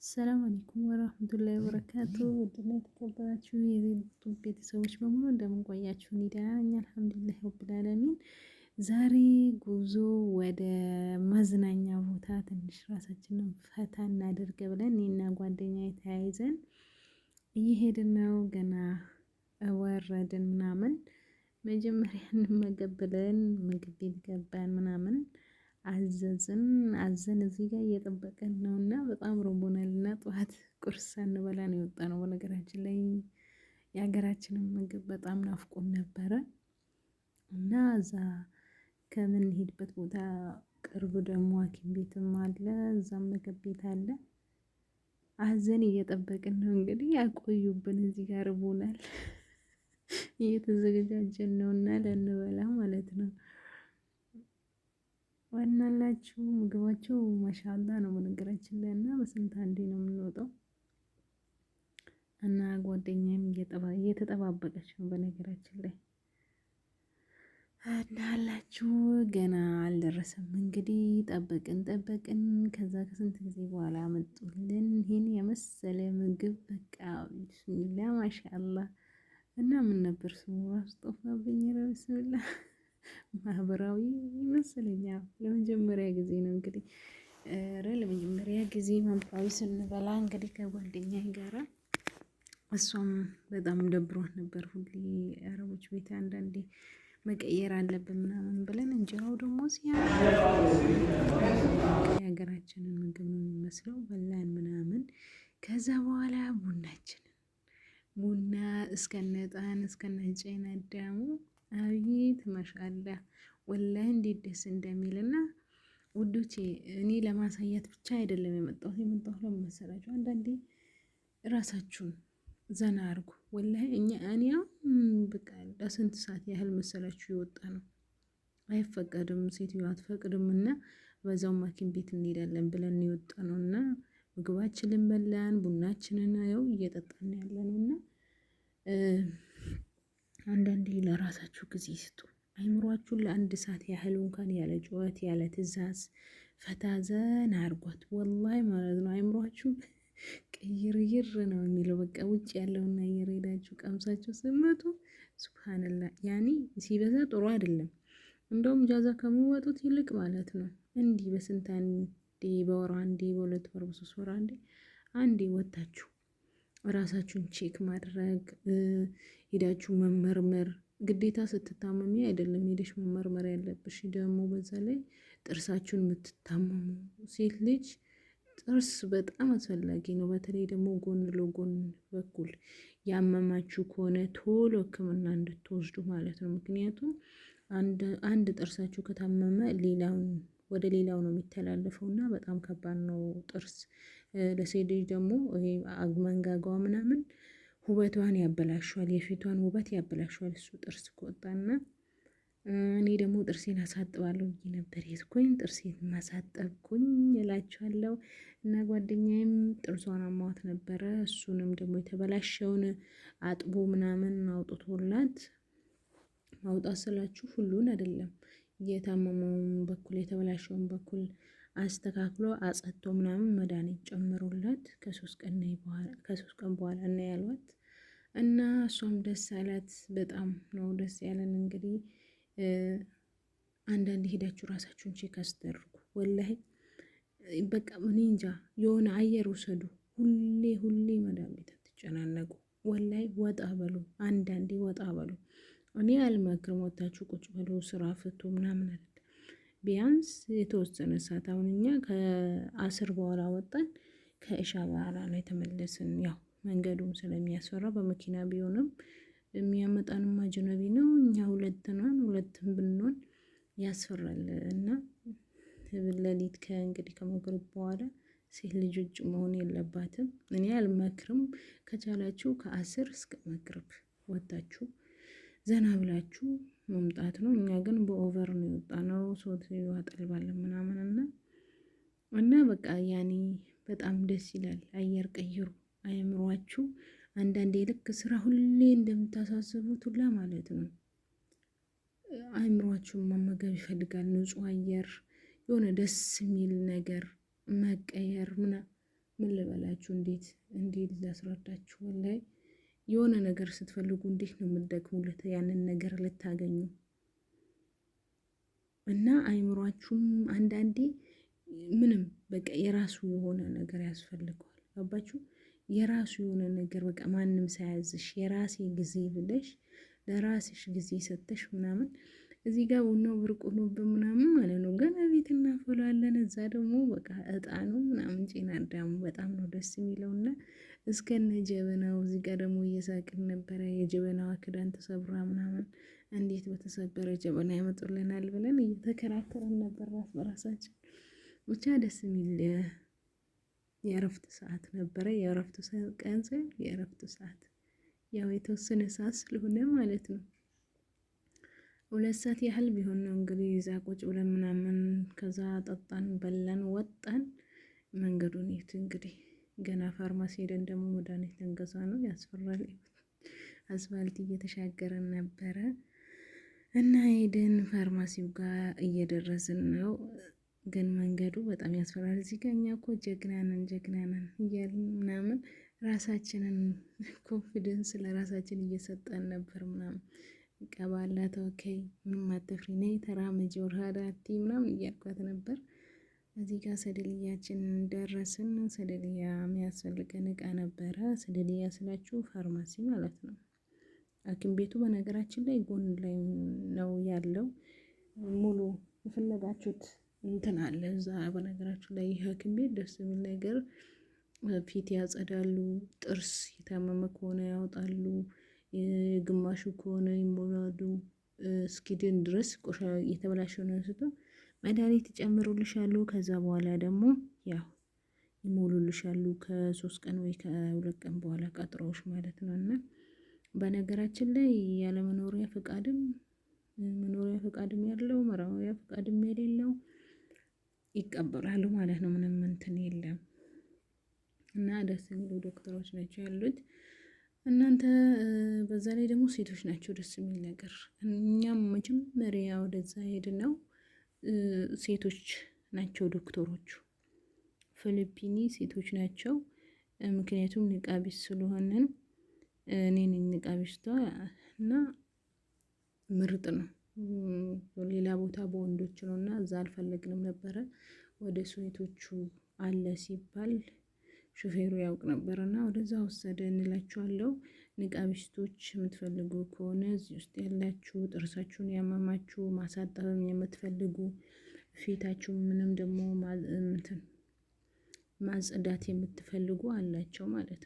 ሰላም አለይኩም ወራህመቱላሂ ወበረካቱ። ውድና የተከበራችሁ የዩቲዩብ ቤተሰቦች በሙሉ እንደምን ቆያችሁ? እኔ ደህና ነኝ አልሐምዱሊላህ ረብል ዓለሚን። ዛሬ ጉዞ ወደ መዝናኛ ቦታ ትንሽ ራሳችንን ፈታ እናድርግ ብለን እኔና ጓደኛዬ ተያይዘን እየሄድን ነው። ገና ወረድን ምናምን መጀመሪያ እንመገብ ብለን ምግብ ቤት ገባን ምናምን አዘን እዚህ ጋር እየጠበቀን ነውና በጣም ርቦናልና ጠዋት ቁርስ ሳንበላ ነው የወጣነው። በነገራችን ላይ የሀገራችንን ምግብ በጣም ናፍቆን ነበረ እና እዛ ከምንሄድበት ቦታ ቅርብ ደግሞ ሐኪም ቤትም አለ፣ እዛም ምግብ ቤት አለ። አዘን እየጠበቅን ነው እንግዲህ ያቆዩብን። እዚህ ጋር ርቦናል እየተዘገጃጀን ነውና ለንበላ ማለት ነው። ዋናላችሁ ምግባቸው ማሻአላ ነው በነገራችን ላይ እና በስንት አንዴ ነው የምንወጣው እና ጓደኛዬም እየተጠባበቀች ነው በነገራችን ላይ እናላችሁ ገና አልደረሰም። እንግዲህ ጠበቅን ከዛ ከስንት ጊዜ በኋላ አመጡልን ይሄን የመሰለ ምግብ። በቃ ቢስሚላ ማሻአላ እና ምን ነበር ስሙ ራሱ ጠፋብኝ። ቢስሚላ ማህበራዊ ይመስለኛል። ለመጀመሪያ ጊዜ ነው እንግዲህ ለመጀመሪያ ጊዜ ማህበራዊ ስንበላ እንግዲህ ከጓደኛዬ ጋራ እሷም በጣም ደብሯት ነበር። ሁሌ አረቦች ቤት አንዳንዴ መቀየር አለብን ምናምን ብለን እንጀራው ደግሞ የሀገራችንን ምግብ ነው የሚመስለው። በላን ምናምን ከዛ በኋላ ቡና እስከነጣን እስከነጨና አዳሙ አቤት ማሻአላ ወላሂ እንዴት ደስ እንደሚልና ውዶቼ፣ እኔ ለማሳያት ብቻ አይደለም የመጣሁት ለምን መሰላችሁ? አንዳንዴ ራሳችሁን ዘና አርጉ። ወላሂ እኔ በቃ ለስንት ሰዓት ያህል መሰላችሁ የወጣ ነው። አይፈቀድም፣ ሴትዮዋ አትፈቅድም እና በዛውም ሐኪም ቤት እንሄዳለን ብለን የወጣ ነው እና ምግባችንን በላን፣ ቡናችንን ያው እየጠጣን ያለ ነው እና አንዳንዴ ለራሳችሁ ጊዜ ስጡ። አይምሯችሁን ለአንድ ሰዓት ያህል እንኳን ያለ ጩኸት ያለ ትዕዛዝ ፈታ ዘና አርጓት። ወላሂ ማለት ነው አይምሯችሁ ቅይር ነው የሚለው። በቃ ውጭ ያለውን አየር ሄዳችሁ ቀምሳችሁ ስመጡ ሱብሃንአላህ። ያኔ ሲበዛ ጥሩ አይደለም። እንደውም ጃዛ ከመወጡት ይልቅ ማለት ነው እንዲህ በስንት አንዴ፣ በወር አንዴ፣ በሁለት ወር፣ በሶስት ወር አንዴ ወጣችሁ ራሳችሁን ቼክ ማድረግ፣ ሄዳችሁ መመርመር። ግዴታ ስትታመሚ አይደለም ሄደሽ መመርመር ያለብሽ። ደግሞ በዛ ላይ ጥርሳችሁን የምትታመሙ ሴት ልጅ ጥርስ በጣም አስፈላጊ ነው። በተለይ ደግሞ ጎን ለጎን በኩል ያመማችሁ ከሆነ ቶሎ ሕክምና እንድትወስዱ ማለት ነው። ምክንያቱም አንድ ጥርሳችሁ ከታመመ ወደ ሌላው ነው የሚተላለፈው እና በጣም ከባድ ነው ጥርስ። ለሴት ልጅ ደግሞ ይሄ መንጋጋዋ ምናምን ውበቷን ያበላሸዋል፣ የፊቷን ውበት ያበላሸዋል እሱ ጥርስ ከወጣና። እኔ ደግሞ ጥርሴን አሳጥባለሁ ብዬ ነበር የሄድኩኝ፣ ጥርሴን ማሳጠብኩኝ እላችኋለሁ። እና ጓደኛዬም ጥርሷን አሟት ነበረ። እሱንም ደግሞ የተበላሸውን አጥቦ ምናምን አውጥቶላት፣ ማውጣት ስላችሁ ሁሉን አይደለም፣ የታመመውን በኩል የተበላሸውን በኩል አስተካክሎ አጸድቶ ምናምን መድኃኒት ጨምሮላት ከሶስት ቀን በኋላ እና ያሏት እና እሷም ደስ አላት። በጣም ነው ደስ ያለን። እንግዲህ አንዳንድ ሄዳችሁ ራሳችሁን ቼክ አስደርጉ። ወላሂ በቃ እኔ እንጃ የሆነ አየር ውሰዱ። ሁሌ መዳም ቤት አትጨናነቁ። ወላሂ ወጣ በሉ፣ አንዳንዴ ወጣ በሉ። እኔ አልመክርም ወታችሁ ቁጭ በሉ ስራ ፍቱ ምናምን አይደለም። ቢያንስ የተወሰነ ሰዓት፣ አሁን እኛ ከ10 በኋላ ወጣን፣ ከእሻ በኋላ ነው የተመለስን። ያው መንገዱም ስለሚያስፈራ በመኪና ቢሆንም የሚያመጣንም አጅነቢ ነው። እኛ ሁለትም ብንሆን ያስፈራል እና ሌሊት እንግዲህ ከመግሪብ በኋላ ሴት ልጅ ውጭ መሆን የለባትም። እኔ አልመክርም። ከቻላችሁ ከ10 እስከ መግሪብ ወጣችሁ ዘና ብላችሁ መምጣት ነው። እኛ ግን በኦቨር ነው የወጣነው። ሶት ይዋጣልባለን ምናምን እና በቃ ያኔ በጣም ደስ ይላል። አየር ቀይሩ አይምሯችሁ። አንዳንዴ ልክ ስራ ሁሌ እንደምታሳስቡት ሁላ ማለት ነው አይምሯችሁን መመገብ ይፈልጋል። ንጹህ አየር፣ የሆነ ደስ የሚል ነገር መቀየር ምን ልበላችሁ፣ እንዴት ላስረዳችሁ? ወላሂ የሆነ ነገር ስትፈልጉ እንዴት ነው የምትደክሙለት ያንን ነገር ልታገኙ። እና አይምሯችሁም አንዳንዴ ምንም በቃ የራሱ የሆነ ነገር ያስፈልገዋል። ገባችሁ? የራሱ የሆነ ነገር በቃ ማንም ሳያዝሽ የራሴ ጊዜ ብለሽ ለራስሽ ጊዜ ሰተሽ ምናምን እዚህ ጋር ቡናው ብርቅ ሆኖብን ምናምን ማለት ነው። ገና ቤት እናፈላለን። እዛ ደግሞ በቃ እጣኑ ምናምን ጭና አዳሙ በጣም ነው ደስ የሚለውና እስከነ ጀበናው እዚህ ጋር ደግሞ እየሳቅን ነበረ። የጀበናዋ ክዳን ተሰብራ ምናምን እንዴት በተሰበረ ጀበና ያመጡልናል ብለን እየተከራከረን ነበር ራስ በራሳችን። ብቻ ደስ የሚል የእረፍት ሰዓት ነበረ። የእረፍት ቀን ሳይሆን የእረፍት ሰዓት ያው የተወሰነ ሰዓት ስለሆነ ማለት ነው። 2 ሰዓት ያህል ቢሆን ነው እንግዲህ እዛ ቁጭ ብለን ምናምን ከዛ ጠጣን፣ በላን፣ ወጣን። መንገዱን ይት እንግዲህ ገና ፋርማሲ ሄደን ደግሞ መድኃኒት ልንገዛ ነው። ያስፈራል። አስፋልት እየተሻገረን ነበረ እና ሄደን ፋርማሲው ጋር እየደረስን ነው። ግን መንገዱ በጣም ያስፈራል። እዚህ ጋር እኛ እኮ ጀግና ነን እያልን ምናምን ራሳችንን ኮንፊደንስ ለራሳችን እየሰጠን ነበር ምናምን ቀባላ ተወካይ ምንም አትፍሪ ነይ ተራመጂ ወራዳቲ ምናምን እያልኳት ነበር። እዚህ ጋር ሰደልያችን ደረስን። ሰደልያ የሚያስፈልገን እቃ ነበረ። ሰደልያ ስላችሁ ፋርማሲ ማለት ነው። ሐኪም ቤቱ በነገራችን ላይ ጎን ላይ ነው ያለው። ሙሉ የፈለጋችሁት እንትን አለ እዛ። በነገራችሁ ላይ ሐኪም ቤት ደስ የሚል ነገር ፊት ያጸዳሉ፣ ጥርስ የታመመ ከሆነ ያወጣሉ፣ ግማሹ ከሆነ ይሞላሉ። እስኪድን ድረስ የተበላሸውን አንስቶ መድኃኒት ይጨምሩልሻሉ። ከዛ በኋላ ደግሞ ያው ይሞሉልሻሉ። ከ3 ቀን ወይ ከ2 ቀን በኋላ ቀጥሮሽ ማለት ነው። እና በነገራችን ላይ ያለ መኖሪያ ፈቃድም ያለው መኖሪያ ፈቃድም የሌለው ይቀበላሉ ማለት ነው። ምንም እንትን የለም። እና ደስ የሚሉ ዶክተሮች ናቸው ያሉት። እናንተ በዛ ላይ ደግሞ ሴቶች ናቸው። ደስ የሚል ነገር እኛም መጀመሪያ ወደዛ ሄድነው ሴቶች ናቸው ዶክተሮቹ። ፊሊፒኒ ሴቶች ናቸው። ምክንያቱም ንቃቢስ ስለሆነን እኔ ነኝ ንቃቢስቷ እና ምርጥ ነው። ሌላ ቦታ በወንዶች ነው እና እዛ አልፈለግንም ነበረ። ወደ ሴቶቹ አለ ሲባል ሹፌሩ ያውቅ ነበርና ወደዛ ወሰደ እንላችኋለሁ። ንቃቢስቶች የምትፈልጉ ከሆነ እዚህ ውስጥ ያላችሁ፣ ጥርሳችሁን ያመማችሁ፣ ማሳጠብም የምትፈልጉ፣ ፊታችሁ ምንም ደግሞ ማጽዳት የምትፈልጉ አላቸው ማለት ነው።